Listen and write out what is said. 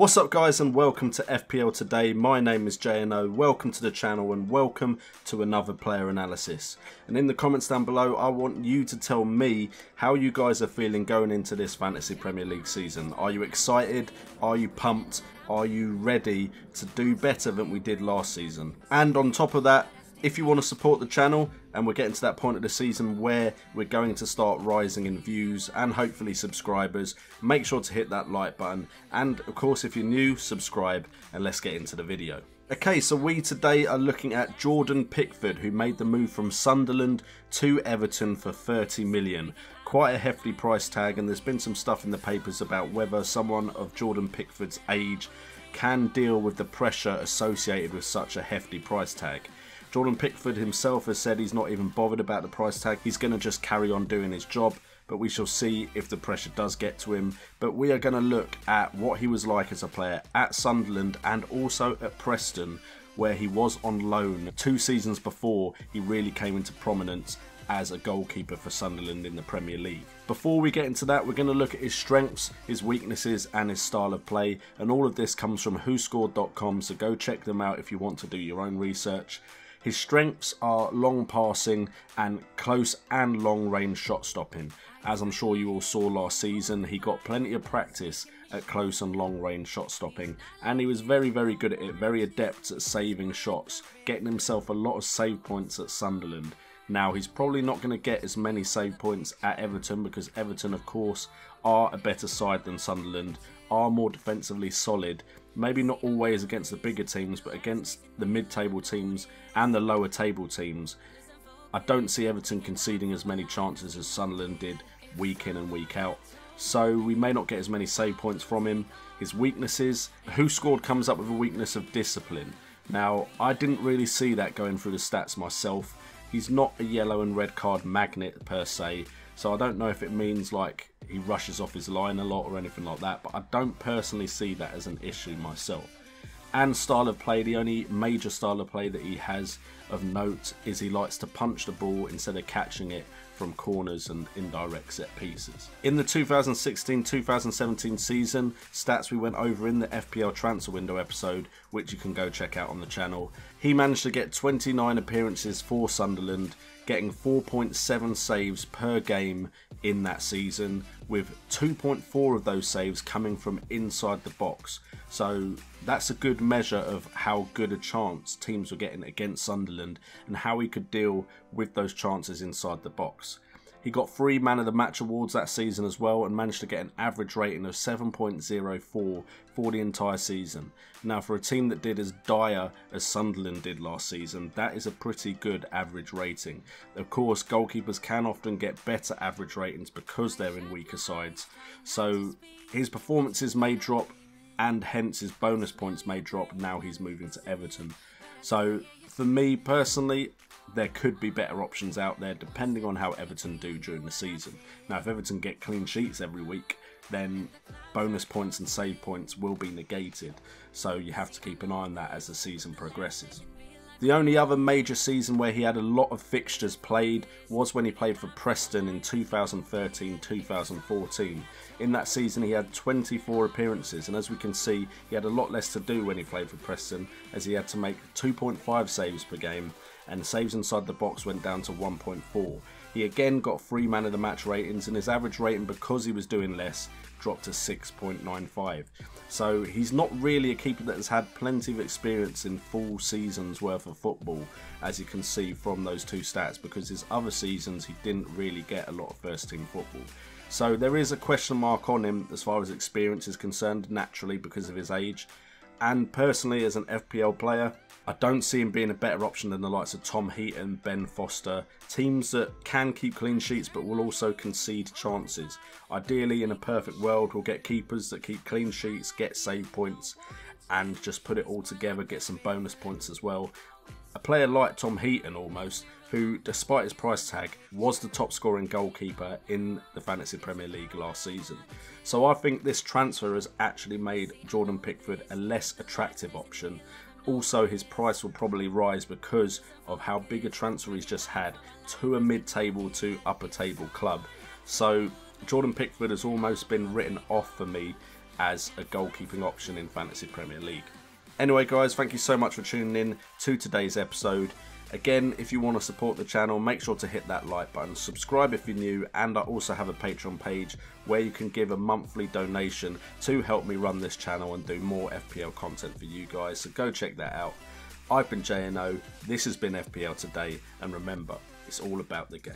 What's up guys, and welcome to FPL Today. My name is JNO, welcome to the channel and welcome to another player analysis. And in the comments down below, I want you to tell me how you guys are feeling going into this Fantasy Premier League season. Are you excited? Are you pumped? Are you ready to do better than we did last season? And on top of that, if you want to support the channel, and we're getting to that point of the season where we're going to start rising in views and hopefully subscribers, make sure to hit that like button. And of course, if you're new, subscribe, and let's get into the video. Okay, so we today are looking at Jordan Pickford, who made the move from Sunderland to Everton for 30 million. Quite a hefty price tag, and there's been some stuff in the papers about whether someone of Jordan Pickford's age can deal with the pressure associated with such a hefty price tag. Jordan Pickford himself has said he's not even bothered about the price tag. He's going to just carry on doing his job, but we shall see if the pressure does get to him. But we are going to look at what he was like as a player at Sunderland and also at Preston, where he was on loan 2 seasons before he really came into prominence as a goalkeeper for Sunderland in the Premier League. Before we get into that, we're going to look at his strengths, his weaknesses and his style of play, and all of this comes from whoscored.com, so go check them out if you want to do your own research. His strengths are long passing and close and long range shot stopping. As I'm sure you all saw last season, he got plenty of practice at close and long range shot stopping, and he was very good at it, very adept at saving shots, getting himself a lot of save points at Sunderland. Now, he's probably not going to get as many save points at Everton because Everton, of course, are a better side than Sunderland, are more defensively solid. Maybe not always against the bigger teams, but against the mid-table teams and the lower table teams, I don't see Everton conceding as many chances as Sunderland did week in and week out. So we may not get as many save points from him. His weaknesses, WhoScored comes up with a weakness of discipline. Now, I didn't really see that going through the stats myself. He's not a yellow and red card magnet per se, so I don't know if it means like he rushes off his line a lot or anything like that, but I don't personally see that as an issue myself. And style of play, the only major style of play that he has of note is he likes to punch the ball instead of catching it from corners and indirect set pieces. In the 2016-2017 season, stats we went over in the FPL transfer window episode, which you can go check out on the channel, he managed to get 29 appearances for Sunderland, getting 4.7 saves per game in that season, with 2.4 of those saves coming from inside the box. So that's a good measure of how good a chance teams were getting against Sunderland and how he could deal with those chances inside the box. He got 3 Man of the Match awards that season as well and managed to get an average rating of 7.04 for the entire season. Now, for a team that did as dire as Sunderland did last season, that is a pretty good average rating. Of course, goalkeepers can often get better average ratings because they're in weaker sides. So his performances may drop and hence his bonus points may drop now he's moving to Everton. So for me personally, there could be better options out there depending on how Everton do during the season. Now, if Everton get clean sheets every week, then bonus points and save points will be negated. So you have to keep an eye on that as the season progresses. The only other major season where he had a lot of fixtures played was when he played for Preston in 2013-2014. In that season he had 24 appearances, and as we can see he had a lot less to do when he played for Preston, as he had to make 2.5 saves per game and saves inside the box went down to 1.4. He again got 3 Man of the Match ratings, and his average rating, because he was doing less, dropped to 6.95. So he's not really a keeper that has had plenty of experience in full seasons worth of football, as you can see from those 2 stats, because his other seasons he didn't really get a lot of first team football. So there is a question mark on him as far as experience is concerned, naturally because of his age. And personally, as an FPL player, I don't see him being a better option than the likes of Tom Heaton, Ben Foster, teams that can keep clean sheets but will also concede chances. Ideally, in a perfect world, we'll get keepers that keep clean sheets, get save points, and just put it all together, get some bonus points as well. A player like Tom Heaton almost, who despite his price tag was the top scoring goalkeeper in the Fantasy Premier League last season. So I think this transfer has actually made Jordan Pickford a less attractive option. Also, his price will probably rise because of how big a transfer he's just had to a mid-table to upper table club. So Jordan Pickford has almost been written off for me as a goalkeeping option in Fantasy Premier League. Anyway guys, thank you so much for tuning in to today's episode. Again, if you want to support the channel, make sure to hit that like button, subscribe if you're new, and I also have a Patreon page where you can give a monthly donation to help me run this channel and do more FPL content for you guys, so go check that out. I've been JNO, this has been FPL Today, and remember, it's all about the game.